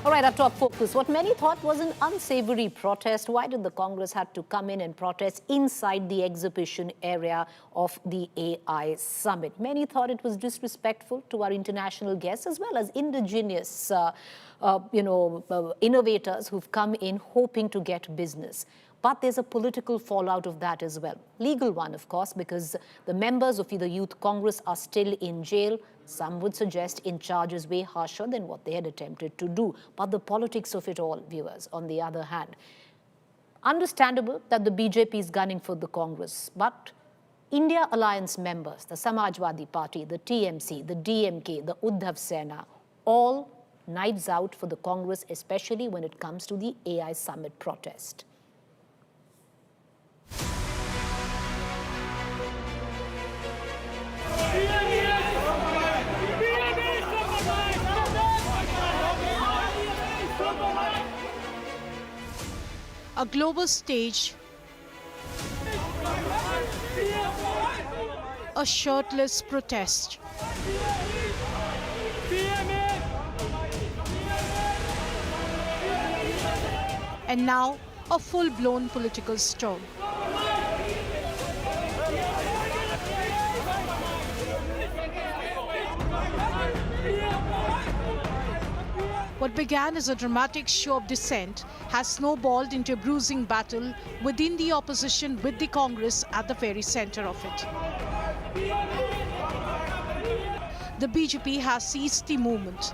All right, our top focus. What many thought was an unsavory protest. Why did the Congress have to come in and protest inside the exhibition area of the AI Summit? Many thought it was disrespectful to our international guests as well as indigenous innovators who've come in hoping to get business. But there's a political fallout of that as well. Legal one, of course, because the members of the Youth Congress are still in jail. Some would suggest in charges way harsher than what they had attempted to do. But the politics of it all, viewers, on the other hand. Understandable that the BJP is gunning for the Congress, but India Alliance members, the Samajwadi Party, the TMC, the DMK, the Uddhav Sena, all knives out for the Congress, especially when it comes to the AI Summit protest. A global stage, a shirtless protest. And now, a full-blown political storm. What began as a dramatic show of dissent has snowballed into a bruising battle within the opposition with the Congress at the very center of it. The BJP has seized the movement.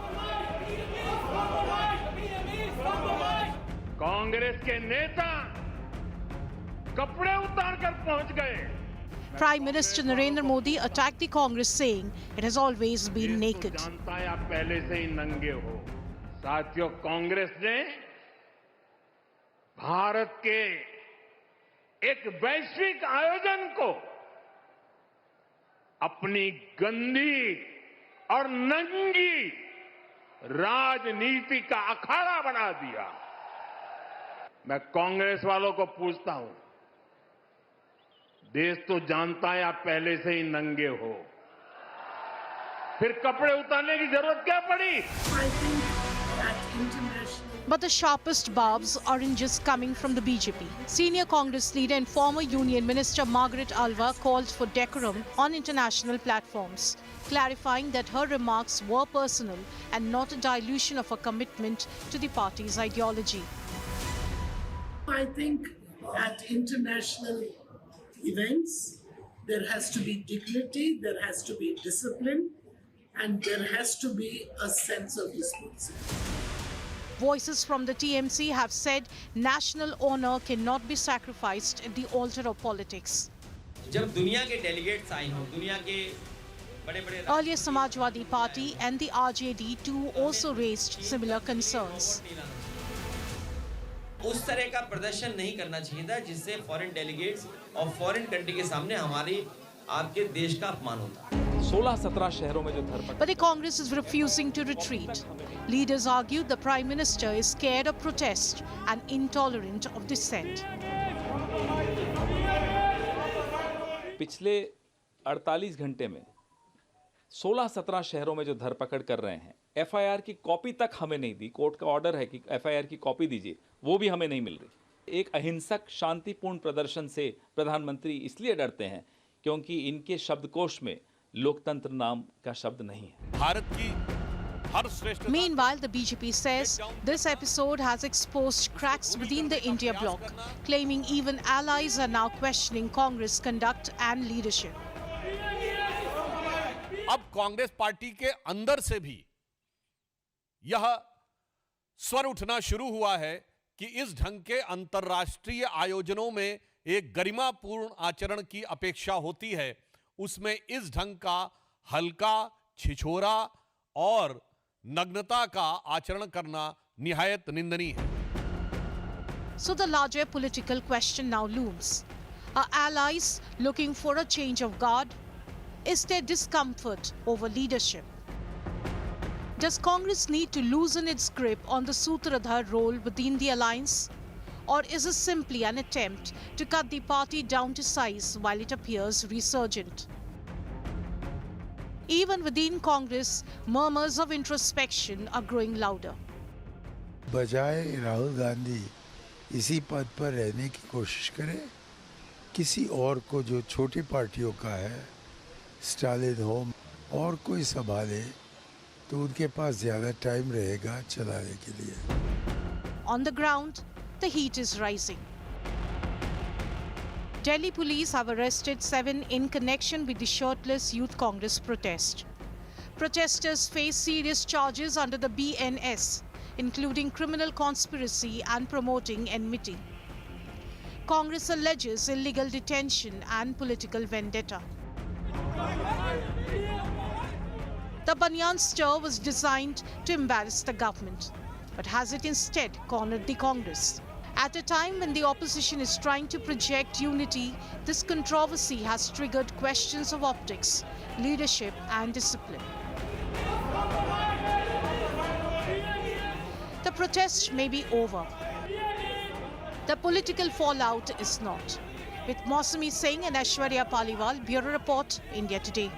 Congress के नेता कपड़े उतारकर पहुंच गए. Prime Minister Narendra Modi attacked the Congress, saying it has always been naked. जानता है आप पहले से ही नंगे हो. साथियों, कांग्रेस ने भारत के एक वैश्विक आयोजन को अपनी गंदी और नंगी राजनीति का अखाड़ा बना दिया. मैं कांग्रेस वालों को पूछता हूं, देश तो जानता है आप पहले से ही नंगे हो, फिर कपड़े उतारने की जरूरत क्या पड़ी? But the sharpest barbs aren't just coming from the BJP. Senior Congress leader and former Union Minister Margaret Alva called for decorum on international platforms, clarifying that her remarks were personal and not a dilution of her commitment to the party's ideology. I think at international events, there has to be dignity, there has to be discipline, and there has to be a sense of responsibility. Voices from the TMC have said national honor cannot be sacrificed at the altar of politics. जब दुनिया के delegates आए हों, दुनिया के बड़े-बड़े Earlier, Samajwadi Party and the RJD too also raised similar concerns. उस तरह का प्रदर्शन नहीं करना चाहिए था जिससे फॉरेन डेलीगेट्स और फॉरेन कंट्री के सामने हमारी आपके देश का अपमान होता. 16-17 शहरों में जो धरपकड़. But the Congress is refusing to retreat. Leaders argue the Prime Minister is scared of protest and intolerant of dissent. पिछले 48 घंटे में 16-17 शहरों में जो धरपकड़ कर रहे हैं, एफआईआर की कॉपी तक हमें नहीं दी. कोर्ट का ऑर्डर है कि एफआईआर की कॉपी दीजिए, वो भी हमें नहीं मिल रही. एक अहिंसक शांतिपूर्ण प्रदर्शन से प्रधानमंत्री इसलिए डरते हैं क्योंकि इनके शब्दकोश में लोकतंत्र नाम का शब्द नहीं है. भारत की हर श्रेष्ठ. Meanwhile, the BJP says this episode has exposed cracks within the India bloc, claiming even allies are now questioning Congress conduct and leadership. अब कांग्रेस पार्टी के अंदर से भी यह स्वर उठना शुरू हुआ है कि इस ढंग के अंतर्राष्ट्रीय आयोजनों में एक गरिमापूर्ण आचरण की अपेक्षा होती है, उसमें इस ढंग का हल्का, छिछोरा और नग्नता का आचरण करना निहायत निंदनीय है. So the larger political question now looms. Are allies looking for a change of guard? Is there discomfort over leadership? Does Congress need to loosen its grip on the Sutradhar role within the alliance? Or is it simply an attempt to cut the party down to size while it appears resurgent? Even within Congress, murmurs of introspection are growing louder. बजाय राहुल गांधी इसी पद पर रहने की कोशिश करे, किसी और को जो छोटी पार्टियों का है, स्टालिन हो और कोई संभाले, तो उनके पास ज़्यादा टाइम रहेगा चलाने के लिए। On the ground, the heat is rising. Delhi police have arrested 7 in connection with the shirtless Youth Congress protest. Protesters face serious charges under the BNS, including criminal conspiracy and promoting enmity. Congress alleges illegal detention and political vendetta. The Banyan stir was designed to embarrass the government, but has it instead cornered the Congress? At a time when the opposition is trying to project unity, this controversy has triggered questions of optics, leadership and discipline. The protest may be over. The political fallout is not. With Mausami Singh and Aishwarya Paliwal, Bureau Report, India Today.